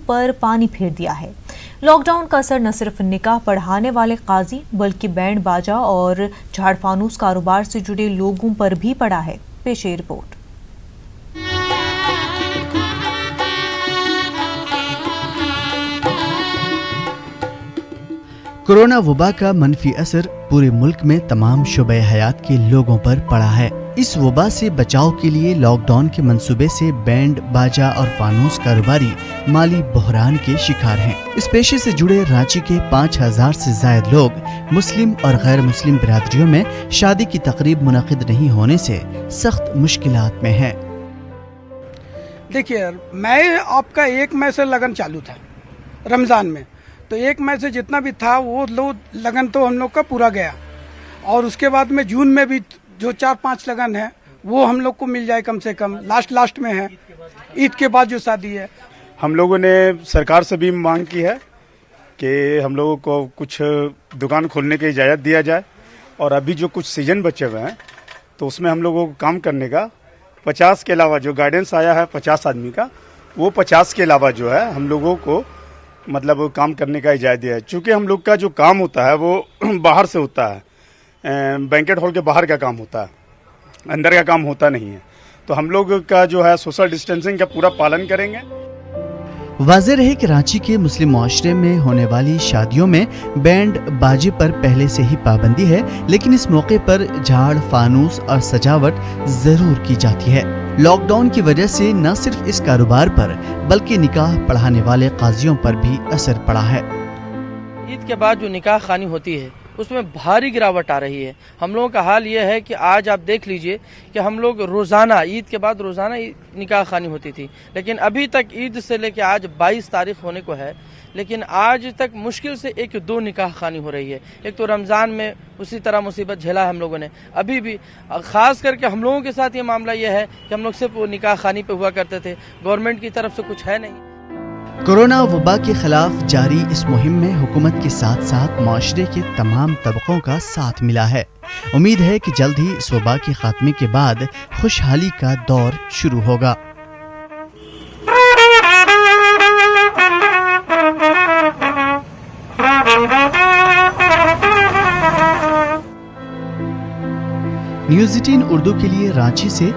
پر پانی پھیر دیا ہے۔ لاک ڈاؤن کا اثر نہ صرف نکاح پڑھانے والے قاضی بلکہ بینڈ باجا اور جھاڑ فانوس کاروبار سے جڑے لوگوں پر بھی پڑا ہے۔ پیش رپورٹ۔ کورونا وبا کا منفی اثر پورے ملک میں تمام شعبہ حیات کے لوگوں پر پڑا ہے۔ اس وبا سے بچاؤ کے لیے لاک ڈاؤن کے منصوبے سے بینڈ باجا اور فانوس کاروباری مالی بحران کے شکار ہیں۔ اس پیشے سے جڑے رانچی کے 5000 سے زائد لوگ مسلم اور غیر مسلم برادریوں میں شادی کی تقریب منعقد نہیں ہونے سے سخت مشکلات میں ہیں۔ دیکھیے میں آپ کا 1 مئی سے لگن چالو تھا رمضان میں، تو 1 مئی سے جتنا بھی تھا وہ لگن تو ہم لوگ کا پورا گیا، اور اس کے بعد میں جون میں بھی جو 4-5 لگن ہے وہ ہم لوگ کو مل جائے کم سے کم، لاسٹ میں ہے عید کے بعد جو شادی ہے۔ ہم لوگوں نے سرکار سے بھی مانگ کی ہے کہ ہم لوگوں کو کچھ دکان کھولنے کی اجازت دیا جائے، اور ابھی جو کچھ سیزن بچے ہوئے ہیں تو اس میں ہم لوگوں کو کام کرنے کا 50 کے علاوہ جو گائیڈنس آیا ہے 50 آدمی کا، وہ 50 کے علاوہ جو ہے ہم لوگوں کو مطلب کام کرنے کا اجازت دیا ہے۔ چونکہ ہم لوگ کا جو کام ہوتا ہے وہ باہر سے ہوتا ہے، بینکٹ ہال کے باہر کا کام ہوتا ہے، اندر کا کام ہوتا نہیں ہے، تو ہم لوگ کا جو ہے سوشل ڈسٹینسنگ کا پورا پالن کریں گے۔ واضح رہے کہ رانچی کے مسلم معاشرے میں ہونے والی شادیوں میں بینڈ باجے پر پہلے سے ہی پابندی ہے، لیکن اس موقع پر جھاڑ فانوس اور سجاوٹ ضرور کی جاتی ہے۔ لاک ڈاؤن کی وجہ سے نہ صرف اس کاروبار پر بلکہ نکاح پڑھانے والے قاضیوں پر بھی اثر پڑا ہے۔ عید کے بعد جو نکاح خوانی ہوتی ہے اس میں بھاری گراوٹ آ رہی ہے۔ ہم لوگوں کا حال یہ ہے کہ آج آپ دیکھ لیجئے کہ ہم لوگ روزانہ عید کے بعد روزانہ نکاح خوانی ہوتی تھی، لیکن ابھی تک عید سے لے کے آج 22 تاریخ ہونے کو ہے، لیکن آج تک مشکل سے 1-2 نکاح خوانی ہو رہی ہے۔ ایک تو رمضان میں اسی طرح مصیبت جھیلا ہم لوگوں نے، ابھی بھی خاص کر کے ہم لوگوں کے ساتھ یہ معاملہ یہ ہے کہ ہم لوگ صرف نکاح خوانی پہ ہوا کرتے تھے، گورنمنٹ کی طرف سے کچھ ہے نہیں۔ کورونا وبا کے خلاف جاری اس مہم میں حکومت کے ساتھ ساتھ معاشرے کے تمام طبقوں کا ساتھ ملا ہے۔ امید ہے کہ جلد ہی اس وبا کے خاتمے کے بعد خوشحالی کا دور شروع ہوگا۔ نیوز 18 اردو کے لیے رانچی سے